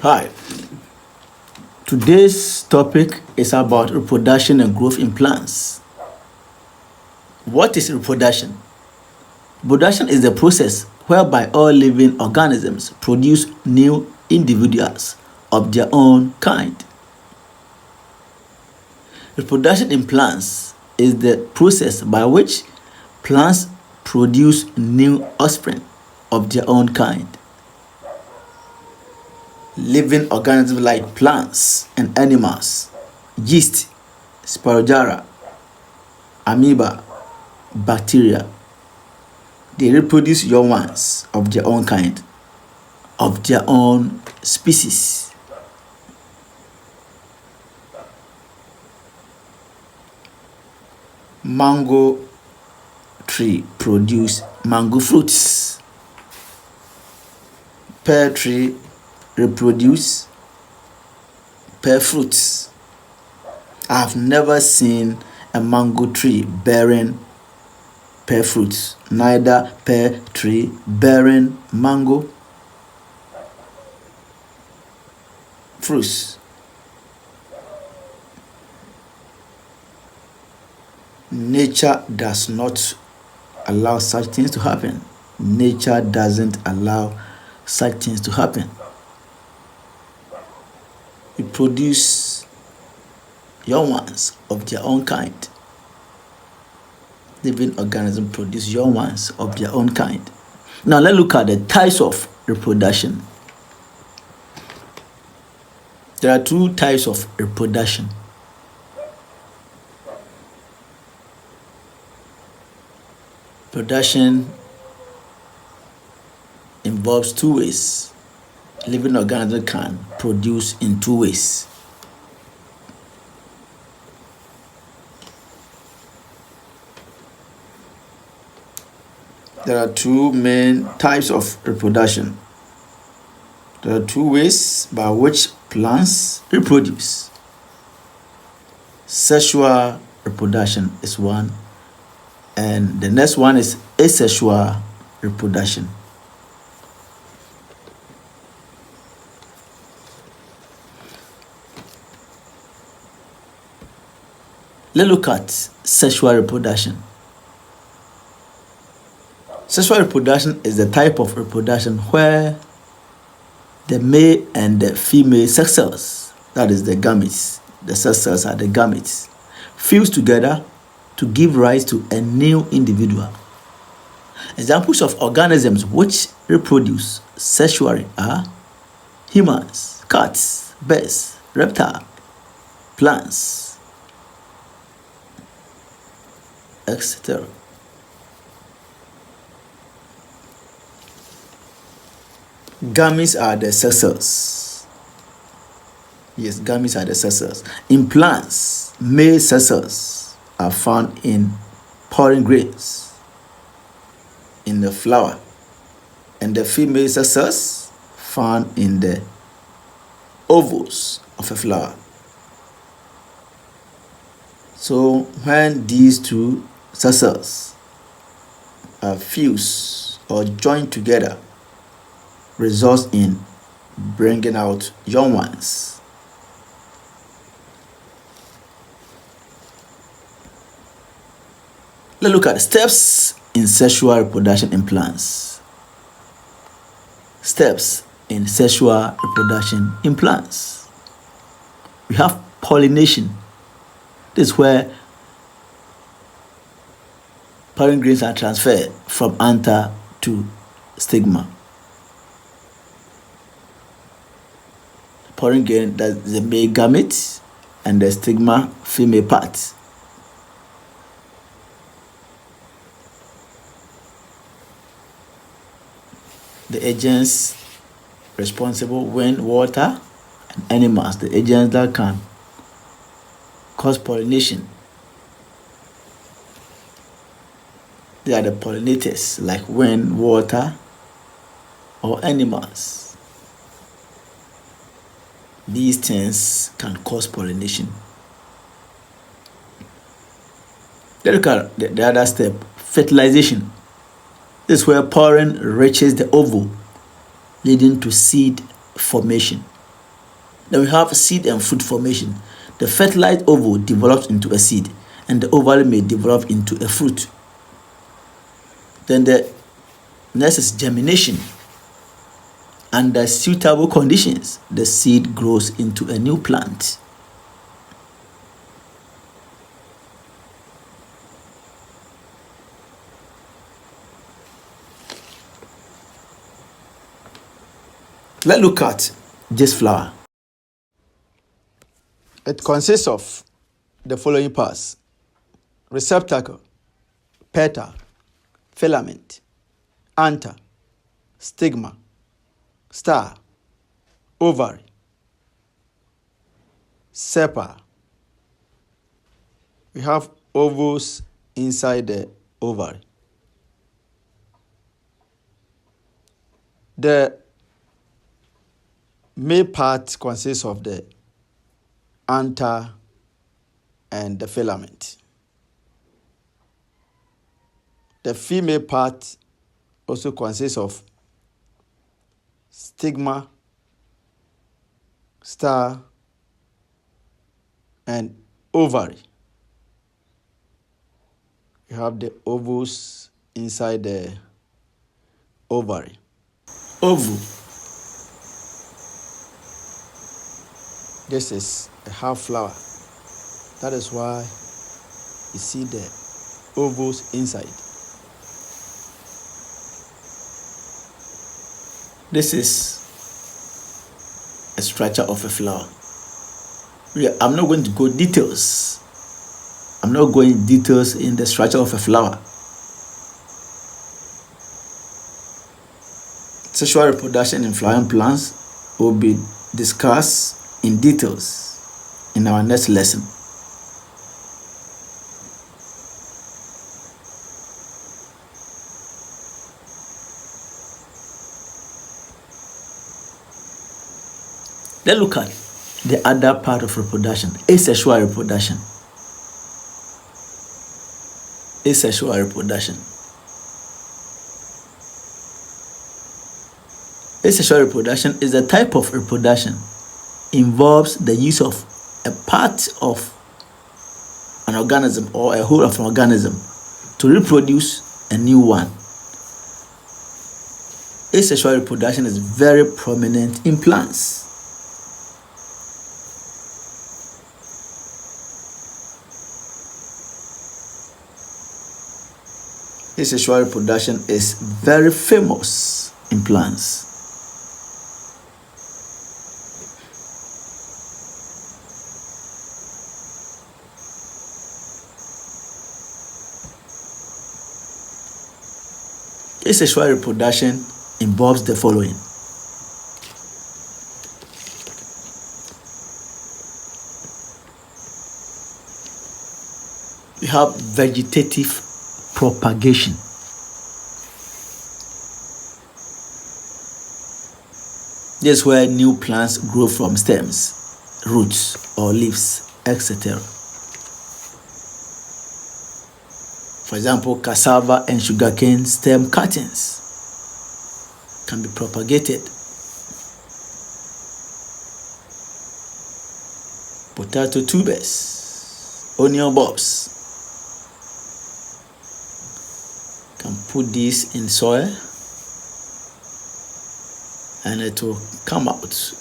Hi, today's topic is about reproduction and growth in plants. What is reproduction? Reproduction is the process whereby all living organisms produce new individuals of their own kind. Reproduction in plants is the process by which plants produce new offspring of their own kind. Living organisms like plants and animals, yeast, spirogyra, amoeba, bacteria, they reproduce young ones of their own kind, of their own species. Mango tree produce mango fruits. Pear tree reproduce pear fruits. I have never seen a mango tree bearing pear fruits, neither pear tree bearing mango fruits. Nature does not allow such things to happen. Nature doesn't allow such things to happen. We produce young ones of their own kind. Living organisms produce young ones of their own kind. Now let's look at the types of reproduction. There are two types of reproduction. Reproduction involves two ways. Living organism can produce in two ways. There are two main types of reproduction. There are two ways by which plants reproduce. Sexual reproduction is one, and the next one is asexual reproduction. Let's look at sexual reproduction. Sexual reproduction is the type of reproduction where the male and the female sex cells, that is the gametes, the sex cells are the gametes, fuse together to give rise to a new individual. Examples of organisms which reproduce sexually are humans, cats, birds, reptiles, plants, etc. Gametes are the sex cells. Yes, gametes are the sex cells. In plants, male sex cells are found in pollen grains in the flower, and the female sex cells found in the ovules of a flower. So when these two sex cells are fused or joined together, results in bringing out young ones. Let's look at steps in sexual reproduction in plants. Steps in sexual reproduction in plants. We have pollination. This is where pollen grains are transferred from anther to stigma. Pollen grain, that's the male gamete, and the stigma, female part. The agents responsible: wind, water, and animals, the agents that can cause pollination. They are the pollinators, like wind, water, or animals. These things can cause pollination. Let's look at the other step, fertilization. This is where pollen reaches the ovule, leading to seed formation. Then we have seed and fruit formation. The fertilized ovule develops into a seed, and the ovary may develop into a fruit. Then the next is germination. Under suitable conditions, the seed grows into a new plant. Let's look at this flower. It consists of the following parts: receptacle, petal, filament, anther, stigma, star, ovary, sepal. We have ovules inside the ovary. The male part consists of the anther and the filament. The female part also consists of stigma, star, and ovary. You have the ovules inside the ovary. Ovule. This is a half flower. That is why you see the ovules inside. This is a structure of a flower. I'm not going to go details. I'm not going details in the structure of a flower. Sexual reproduction in flowering plants will be discussed in details in our next lesson. Let's look at the other part of reproduction, asexual reproduction. Asexual reproduction. Asexual reproduction is a type of reproduction. Involves the use of a part of an organism or a whole of an organism to reproduce a new one. Asexual reproduction is very prominent in plants. Asexual reproduction is very famous in plants. Asexual reproduction involves the following: we have vegetative propagation. This is where new plants grow from stems, roots, or leaves, etc. For example, cassava and sugarcane stem cuttings can be propagated. Potato tubers, onion bulbs. Can put this in soil and it will come out.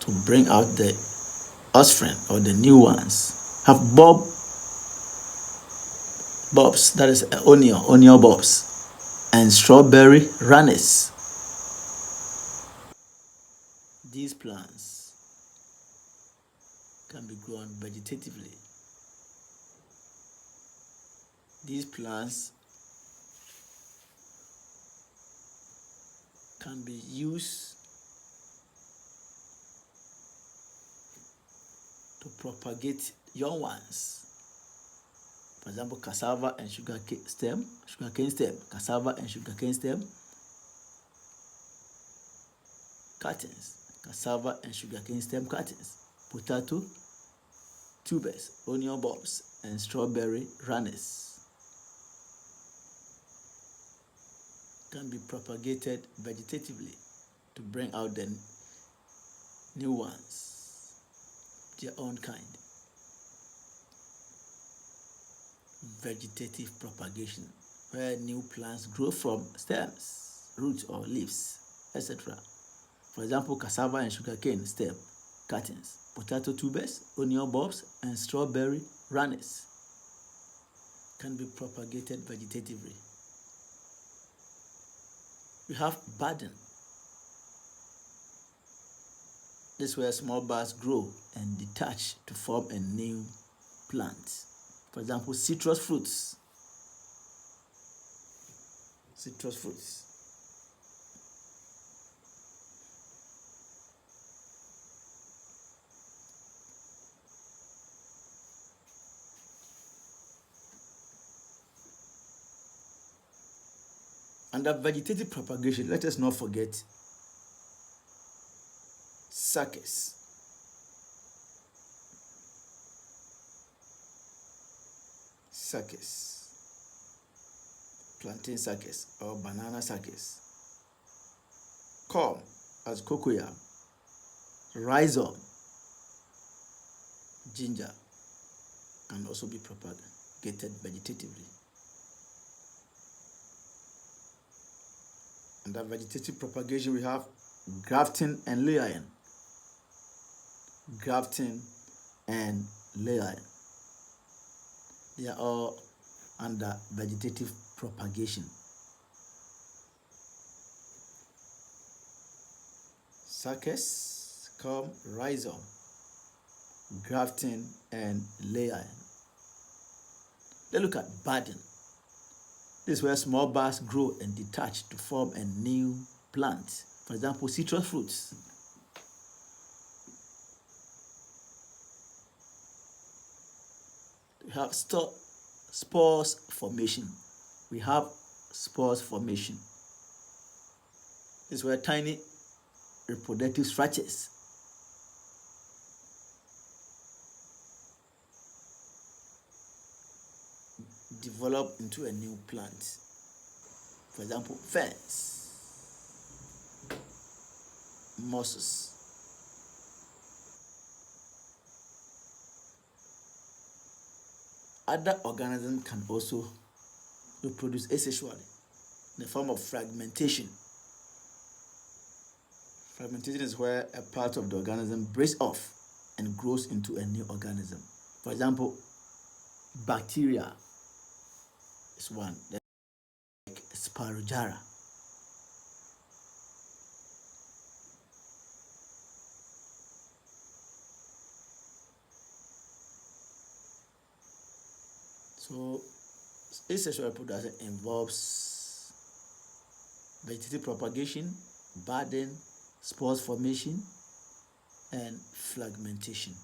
To bring out the offspring or the new ones. Have bulbs, that is onion bulbs, and strawberry runners. These plants can be grown vegetatively. These plants can be used to propagate young ones. For example, cassava and sugarcane stem, cassava and sugarcane stem, cuttings, cassava and sugarcane stem cuttings, potato tubers, onion bulbs, and strawberry runners. can be propagated vegetatively to bring out the new ones, their own kind. Vegetative propagation, where new plants grow from stems, roots, or leaves, etc. For example, cassava and sugarcane stem cuttings, potato tubers, onion bulbs, and strawberry runners can be propagated vegetatively. We have budding. This is where small buds grow and detach to form a new plant. For example, citrus fruits. Citrus fruits. Under vegetative propagation, let us not forget suckers. Suckers. Plantain suckers or banana suckers. Corn as cocoyam. Rhizome. Ginger can also be propagated vegetatively. Under vegetative propagation, we have grafting and layering. Grafting and layering. They are all under vegetative propagation. Suckers, corn, rhizome, grafting and layering. Let's look at budding. This is where small buds grow and detach to form a new plant. For example, citrus fruits. We have spores formation. We have spores formation. This is where tiny reproductive structures develop into a new plant. For example, ferns, mosses. Other organisms can also reproduce asexually in the form of fragmentation. Fragmentation is where a part of the organism breaks off and grows into a new organism. For example, bacteria is one, like Spirogyra. So, asexual reproduction involves vegetative propagation, budding, spores formation, and fragmentation.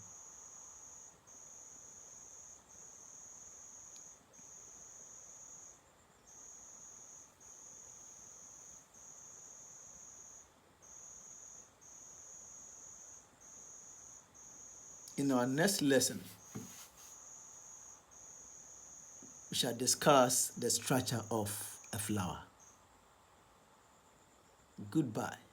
In our next lesson, we shall discuss the structure of a flower. Goodbye.